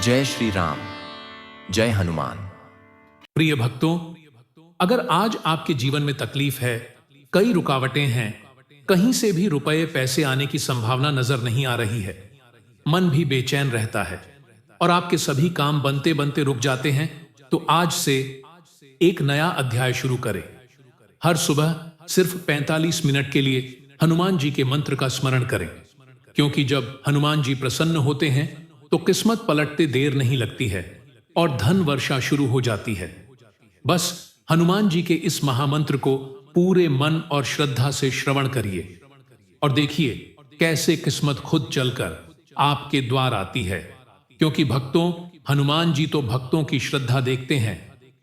जय श्री राम, जय हनुमान। प्रिय भक्तों, अगर आज आपके जीवन में तकलीफ है, कई रुकावटें हैं, कहीं से भी रुपए पैसे आने की संभावना नजर नहीं आ रही है, मन भी बेचैन रहता है और आपके सभी काम बनते बनते रुक जाते हैं, तो आज से एक नया अध्याय शुरू करें। हर सुबह सिर्फ 45 मिनट के लिए हनुमान जी के मंत्र का स्मरण करें, क्योंकि जब हनुमान जी प्रसन्न होते हैं तो किस्मत पलटते देर नहीं लगती है और धन वर्षा शुरू हो जाती है। बस हनुमान जी के इस महामंत्र को पूरे मन और श्रद्धा से श्रवण करिए और देखिए कैसे किस्मत खुद चलकर आपके द्वार आती है, क्योंकि भक्तों, हनुमान जी तो भक्तों की श्रद्धा देखते हैं।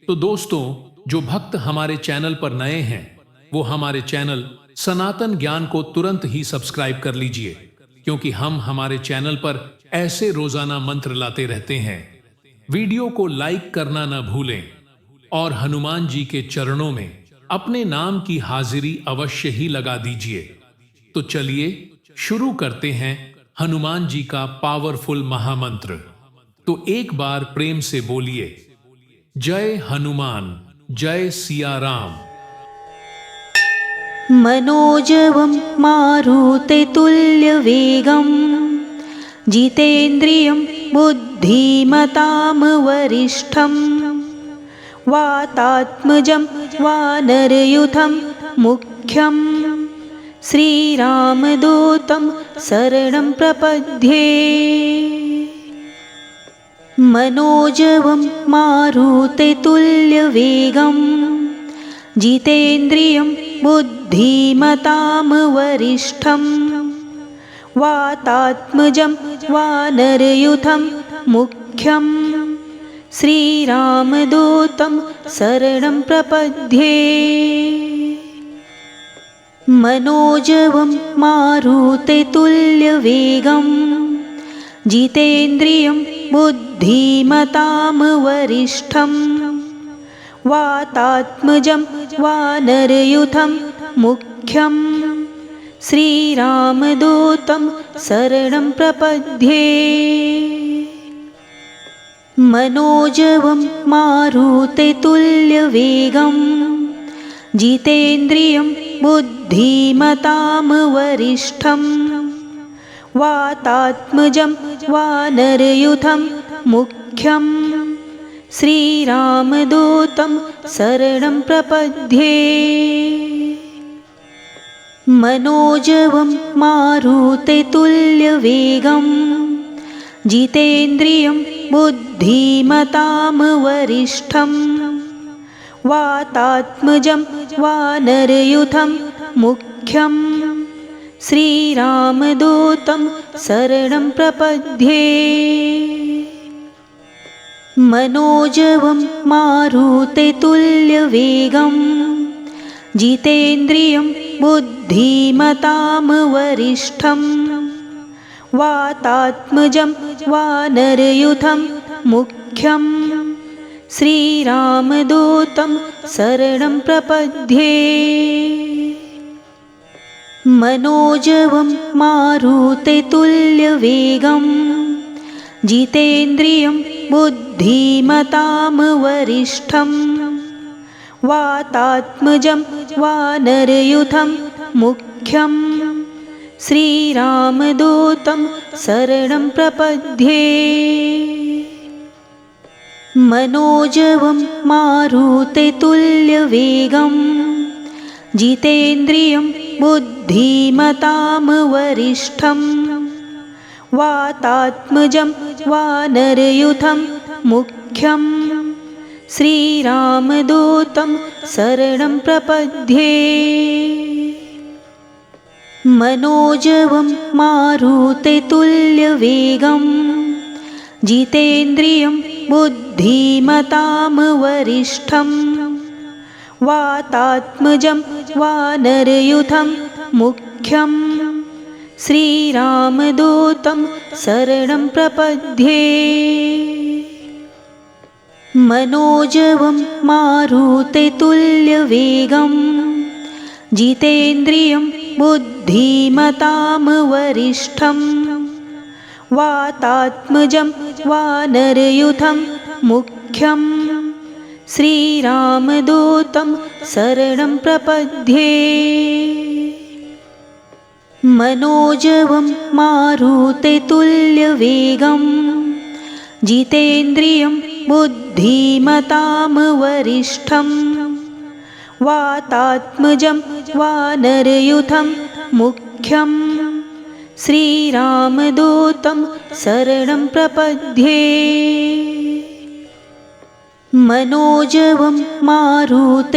तो दोस्तों, जो भक्त हमारे चैनल पर नए हैं वो हमारे चैनल सनातन ज्ञान को तुरंत ही सब्सक्राइब कर लीजिए, क्योंकि हम हमारे चैनल पर ऐसे रोजाना मंत्र लाते रहते हैं। वीडियो को लाइक करना न भूलें और हनुमान जी के चरणों में अपने नाम की हाजिरी अवश्य ही लगा दीजिए। तो चलिए शुरू करते हैं हनुमान जी का पावरफुल महामंत्र। तो एक बार प्रेम से बोलिए, जय हनुमान, जय सिया राम। मनोजवं मारुततुल्यवेगं जितेन्द्रियं बुद्धिमतां वरिष्ठं वातात्मजं वानरयूथं मुख्यं श्रीरामदूतं शरणं प्रपद्ये। मनोजवं मारुततुल्यवेगं जितेन्द्रियं बुद्धिमतां वरिष्ठं वातात्मजं वानरयूथं मुख्यं श्रीरामदूतं शरणं प्रपद्ये। मनोजवं मारुततुल्यवेगं जितेन्द्रियं बुद्धिमतां वरिष्ठं वातात्मजं वानरयूथं मुख्यं श्रीरामदूतं शरणं प्रपद्ये। मनोजवं मारुततुल्यवेगं जितेन्द्रियं बुद्धिमतां वरिष्ठं वातात्मजं वानरयूथं मुख्यं श्रीरामदूतं शरणं प्रपद्ये। मनोजवं मारुततुल्यवेगं जितेन्द्रियं बुद्धिमतां वरिष्ठं वातात्मजं वानरयूथं मुख्यं श्रीरामदूतं शरणं प्रपद्ये। मनोजवं मारुततुल्यवेगं जितेन्द्रियं बुद्धिमतां वरिष्ठं वातात्मजं वानरयूथं मुख्यं श्रीरामदूतं शरणं प्रपद्ये। मनोजवं मारुततुल्यवेगं जितेन्द्रियं बुद्धिमतां वरिष्ठं वातात्मजं वानरयूथं मुख्यं श्रीरामदूतं शरणं प्रपद्ये। मनोजवं मारुततुल्यवेगं जितेन्द्रियं बुद्धिमतां वरिष्ठं वातात्मजं वानरयूथं मुख्यं श्रीरामदूतं शरणं प्रपद्ये। मनोजवं मारुततुल्यवेगं जितेन्द्रियं बुद्धिमतां वरिष्ठं वातात्मजं वानरयूथं मुख्यं श्रीरामदूतं शरणं प्रपद्ये। मनोजवं मारुततुल्यवेगं जितेन्द्रियं बुद्धिमतां वरिष्ठं वातात्मजं वानरयूथं मुख्यं श्रीरामदूतं शरणं प्रपद्ये। मनोजवं मारुततुल्यवेगं जितेन्द्रियं बुद्धिमतां वरिष्ठं वातात्मजं वानरयूथं मुख्यं श्रीरामदूतं शरणं प्रपद्ये। मनोजवं मारुततुल्यवेगं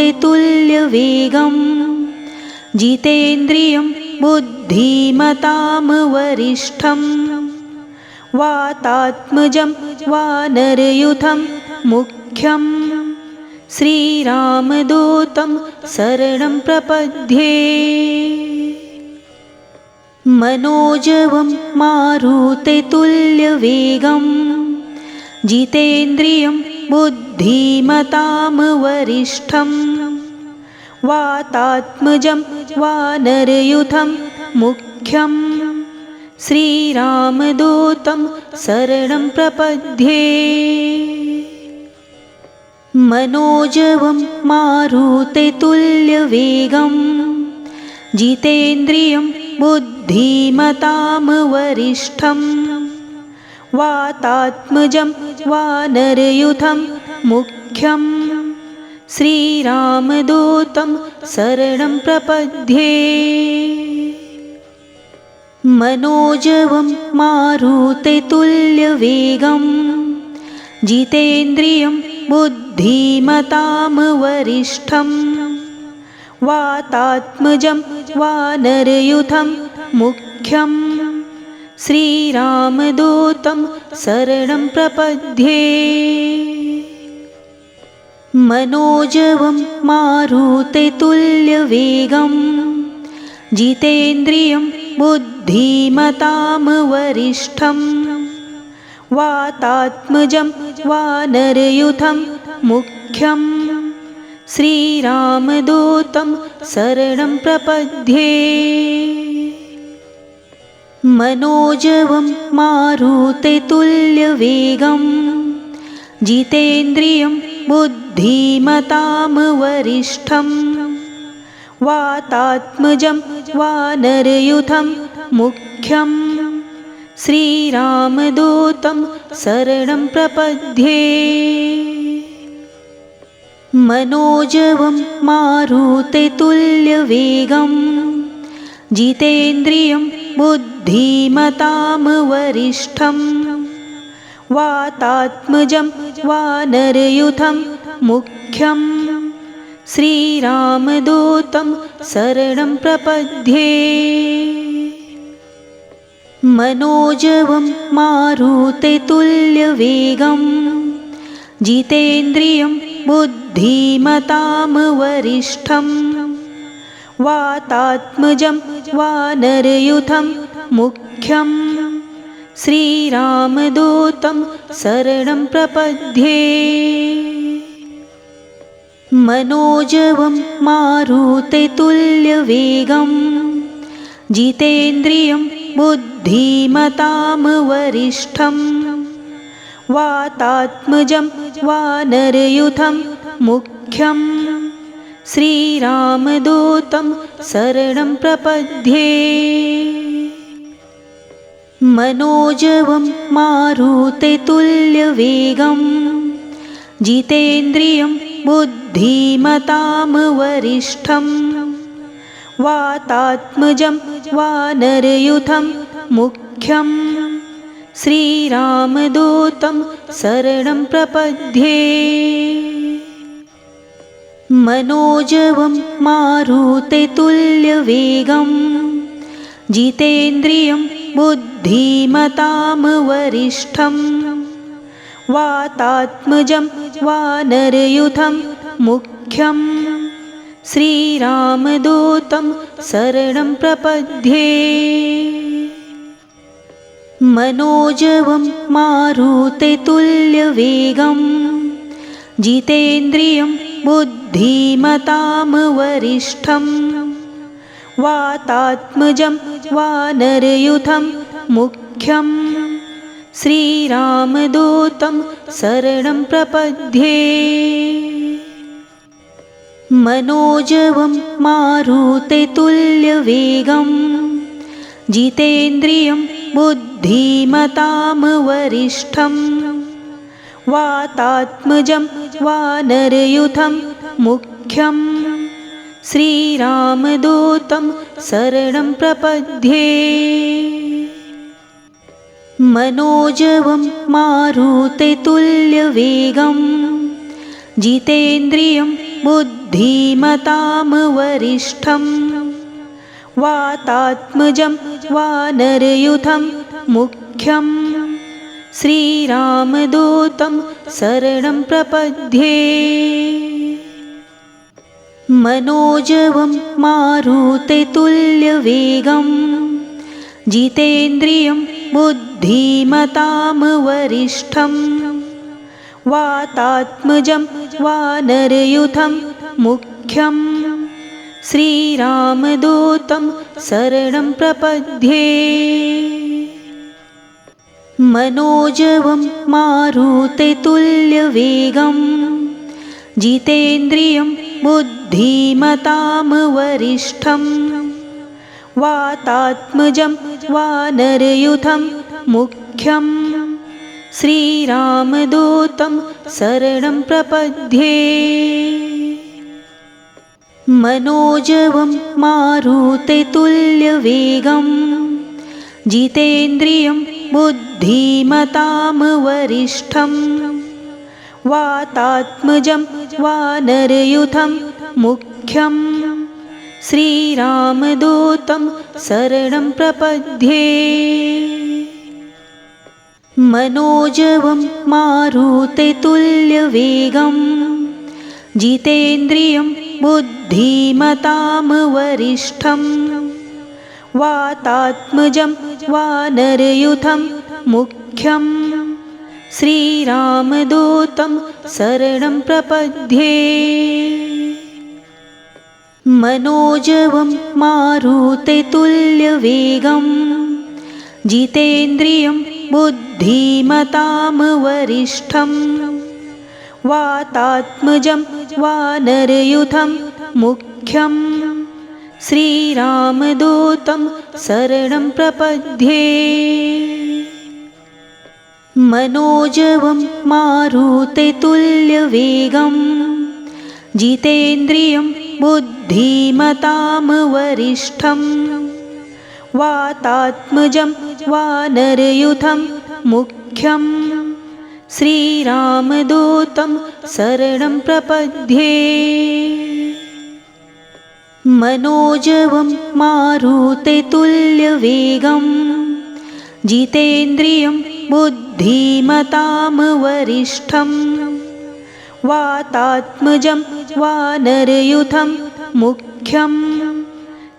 जितेन्द्रियं बुद्धिमतां वरिष्ठं वातात्मजं वानरयूथं मुख्यं श्रीरामदूतं शरणं प्रपद्ये। मनोजवं मारुततुल्यवेगं जितेन्द्रियं बुद्धिमतां वरिष्ठं वातात्मजं वानरयूथं मुख्यं श्रीरामदूतं शरणं प्रपद्ये। मनोजवं मारुततुल्यवेगं जितेन्द्रियं बुद्धिमतां वरिष्ठं वातात्मजं वानरयूथं मुख्यं श्रीरामदूतं शरणं प्रपद्ये। मनोजवं मारुततुल्यवेगं जितेन्द्रियं बुद्धिमतां वरिष्ठं वातात्मजं वानरयूथं मुख्यं श्रीरामदूतं शरणं प्रपद्ये। मनोजवं मारुततुल्यवेगं जितेन्द्रियं बुद्धिमतां वरिष्ठं वातात्मजं वानरयूथं मुख्यं श्रीरामदूतं शरणं प्रपद्ये। मनोजवं मारुततुल्यवेगं जितेन्द्रियं बुद्धिमतां वरिष्ठं वातात्मजं वानरयूथं मुख्यं श्रीरामदूतं शरणं प्रपद्ये। मनोजवं मारुततुल्यवेगं जितेन्द्रियं बुद्धिमतां वरिष्ठं वातात्मजं वानरयूथं मुख्यं श्रीरामदूतं शरणं प्रपद्ये। मनोजवं मारुततुल्यवेगं जितेन्द्रियं बुद्धिमतां वरिष्ठं वातात्मजं वानरयूथं मुख्यं श्रीरामदूतं शरणं प्रपद्ये। मनोजवं मारुततुल्यवेगं जितेन्द्रियं बुद्धिमतां वरिष्ठं वातात्मजं वानरयूथं मुख्यं श्रीरामदूतं शरणं प्रपद्ये। मनोजवं मारुततुल्यवेगं जितेन्द्रियं बुद्धिमतां वरिष्ठं वातात्मजं वानरयूथं मुख्यं श्रीरामदूतं शरणं प्रपद्ये। मनोजवं मारुततुल्यवेगं जितेन्द्रियं बुद्धिमतां वरिष्ठं वातात्मजं वानरयूथं मुख्यं श्रीरामदूतं शरणं प्रपद्ये। मनोजवं मारुततुल्यवेगं जितेन्द्रियं बुद्धिमतां वरिष्ठं वातात्मजं वानरयूथं मुख्यं श्रीरामदूतं शरणं प्रपद्ये मनोजवं मारुततुल्यवेगं जितेन्द्रियं बुद्धिमतां वरिष्ठं वातात्मजं वानरयूथं मुख्यं श्रीरामदूतं शरणं प्रपद्ये मनोजवं मारुततुल्यवेगं जितेन्द्रियं बुद्धिमतां वरिष्ठं वातात्मजं वानरयूथं मुख्यं श्रीरामदूतं शरणं प्रपद्ये मनोजवं मारुततुल्यवेगं जितेन्द्रियं बुद्धिमतां वरिष्ठं वातात्मजं वानरयूथं मुख्यं श्रीरामदूतं शरणं प्रपद्ये मनोजवं मारुततुल्यवेगं जितेन्द्रियं बुद्धिमतां वरिष्ठं वातात्मजं वानरयूथं मुख्यं श्रीरामदूतं शरणं प्रपद्ये मनोजवं मारुततुल्यवेगं जितेन्द्रियं बुद्धिमतां वरिष्ठं वातात्मजं वानरयूथं मुख्यं श्रीरामदूतं शरणं प्रपद्ये मनोजवं मारुततुल्यवेगं जितेन्द्रियं बुद्धिमतां वरिष्ठं वातात्मजं वानरयूथं मुख्यं श्रीरामदूतं शरणं प्रपद्ये मनोजवं मारुततुल्यवेगं जितेन्द्रियं बुद्धिमतां वरिष्ठं वातात्मजं वानरयूथं मुख्यं श्रीरामदूतं शरणं प्रपद्ये मनोजवं मारुततुल्यवेगं जितेन्द्रियं बुद्धिमतां वरिष्ठं वातात्मजं वानरयूथं मुख्यं श्रीरामदूतं शरणं प्रपद्ये मनोजवं मारुततुल्यवेगं जितेन्द्रियं बुद्धिमतां वरिष्ठं वातात्मजं वानरयूथं मुख्यं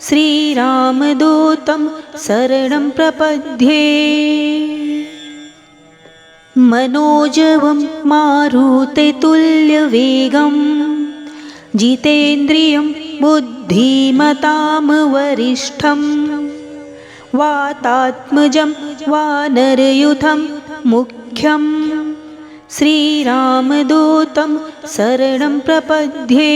श्रीरामदूतं शरणं प्रपद्ये मनोजवं मारुततुल्यवेगं जितेन्द्रियं बुद्धिमतां वरिष्ठं वातात्मजं वानरयूथं मुख्यं श्रीरामदूतं शरणं प्रपद्ये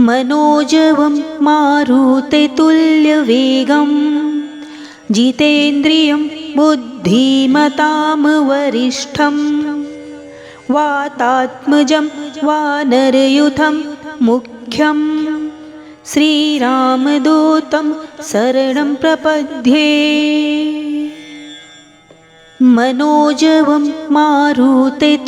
मनोजवं मारुततुल्यवेगं जितेन्द्रियं बुद्धिमतां वरिष्ठं वातात्मजं वानरयूथं मुख्यं श्रीरामदूतं शरणं प्रपद्ये मनोजवं मारुततुल्यवेगं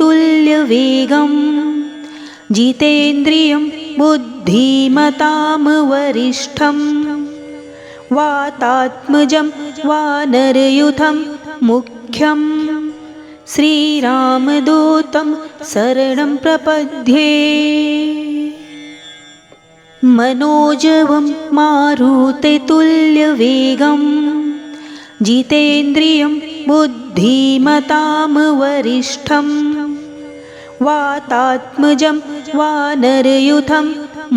जितेन्द्रियं बुद्धिमतां वरिष्ठं वातात्मजं वानरयूथं मुख्यं श्रीरामदूतं शरणं प्रपद्ये मनोजवं मारुततुल्यवेगं जितेन्द्रियं बुद्धिमतां वरिष्ठं वातात्मजं वानरयूथं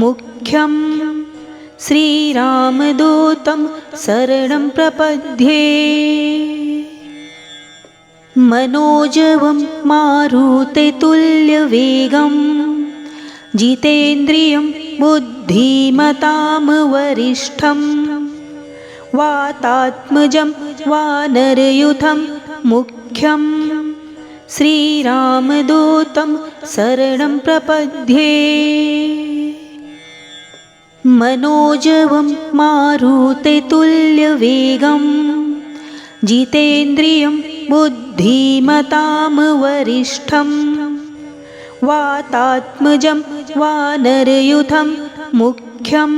मुख्यं श्रीरामदूतं शरणं प्रपद्ये मनोजवं मारुततुल्यवेगं जितेन्द्रियं बुद्धिमतां वरिष्ठं वातात्मजं वानरयूथं मुख्यं श्रीरामदूतं शरणं प्रपद्ये मनोजवं मारुततुल्यवेगं जितेन्द्रियं बुद्धिमतां वरिष्ठं वातात्मजं वानरयूथं मुख्यं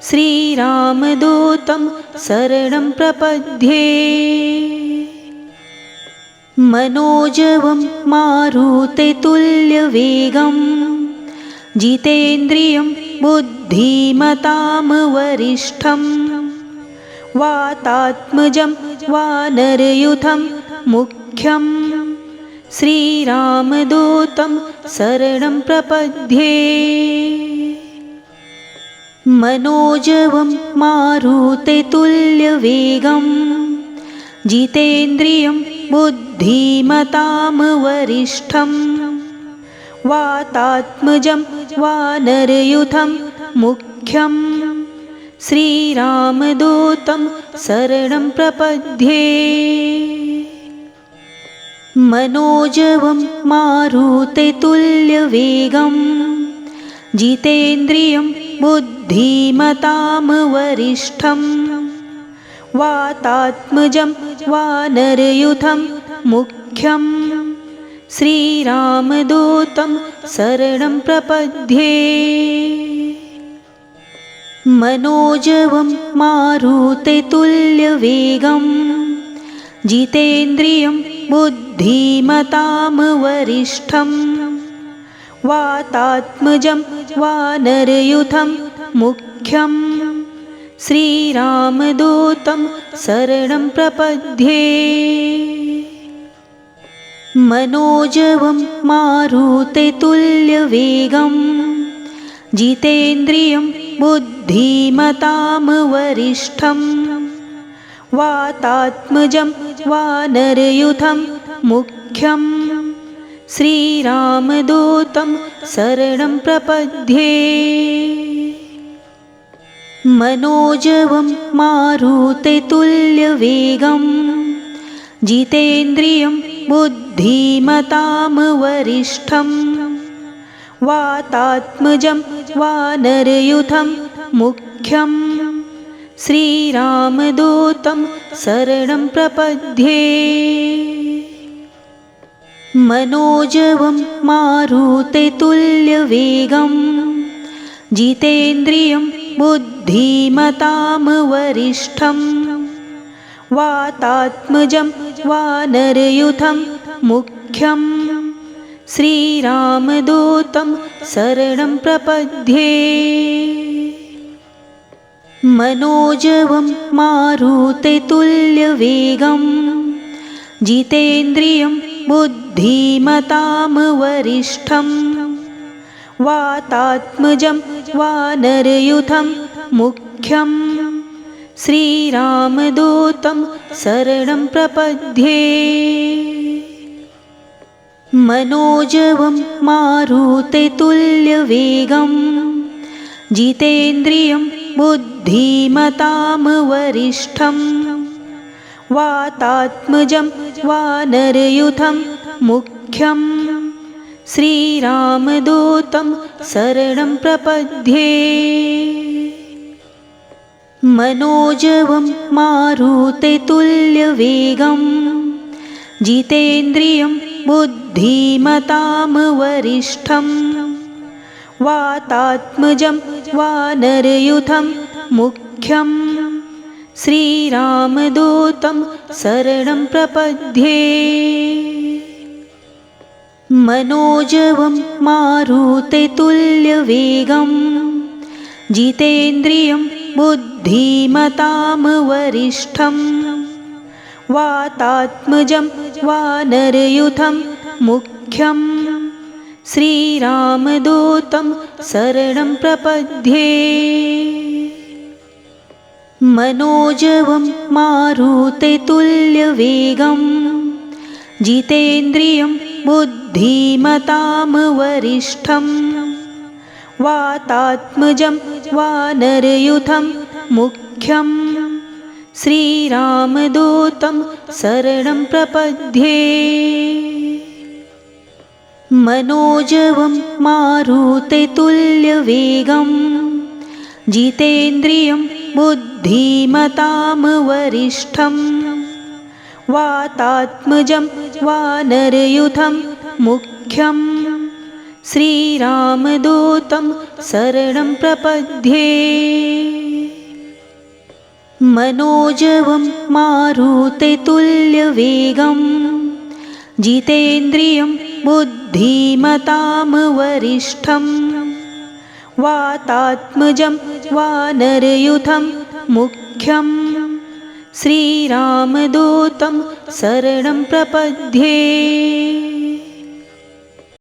श्रीरामदूतं शरणं प्रपद्ये मनोजवं मारुततुल्यवेगं जितेन्द्रियं बुद्धिमतां वरिष्ठं वातात्मजं वानरयूथं मुख्यं श्रीरामदूतं शरणं प्रपद्ये मनोजवं मारुततुल्यवेगं जितेन्द्रियं बुद्धिमतां वरिष्ठं वातात्मजं वानरयूथं मुख्यं श्रीरामदूतं शरणं प्रपद्ये मनोजवं मारुततुल्यवेगं जितेन्द्रियं बुद्धिमतां वरिष्ठं वातात्मजं वानरयूथं मुख्यं श्रीरामदूतं शरणं प्रपद्ये मनोजवं मारुततुल्यवेगं जितेन्द्रियं बुद्धिमतां वरिष्ठं वातात्मजं वानरयूथं मुख्यं श्रीरामदूतं शरणं प्रपद्ये मनोजवं मारुततुल्यवेगं जितेन्द्रियं बुद्धिमतां वरिष्ठं वातात्मजं वानरयूथं मुख्यं श्रीरामदूतं शरणं प्रपद्ये मनोजवं मारुततुल्यवेगं जितेन्द्रियं बुद्धिमतां वरिष्ठं वातात्मजं वानरयूथं मुख्यं श्रीरामदूतं शरणं प्रपद्ये मनोजवं मारुततुल्यवेगं जितेन्द्रियं बुद्धिमतां वरिष्ठं वातात्मजं वानरयूथं मुख्यं श्रीरामदूतं शरणं प्रपद्ये मनोजवं मारुततुल्यवेगं जितेन्द्रियं बुद्धिमतां वरिष्ठं वातात्मजं वानरयूथं मुख्यं श्रीरामदूतं शरणं प्रपद्ये मनोजवं मारुततुल्यवेगं जितेन्द्रियं बुद्धिमतां वरिष्ठं वातात्मजं वानरयूथं मुख्यं श्रीरामदूतं शरणं प्रपद्ये मनोजवं मारुततुल्यवेगं जितेन्द्रियं बुद्धिमतां वरिष्ठं वातात्मजं वानरयूथं मुख्यं श्रीरामदूतं शरणं प्रपद्ये मनोजवं मारुततुल्यवेगं जितेन्द्रियं बुद्धिमतां वरिष्ठं वातात्मजं वानरयूथं मुख्यं श्रीरामदूतं शरणं प्रपद्ये। मनोजवं मारुततुल्यवेगं जितेन्द्रियं बुद्धिमतां वरिष्ठं वातात्मजं वानरयूथं मुख्यं श्रीरामदूतं शरणं प्रपद्ये। मनोजवं मारुततुल्यवेगं जितेन्द्रियं बुद्धिमतां वरिष्ठं वातात्मजं वानरयूथं मुख्यं श्रीरामदूतं शरणं प्रपद्ये। मनोजवं मारुततुल्यवेगं जितेन्द्रियं बुद्धिमतां वरिष्ठं वातात्मजं वानरयूथं मुख्यं श्रीरामदूतं शरणं प्रपद्ये।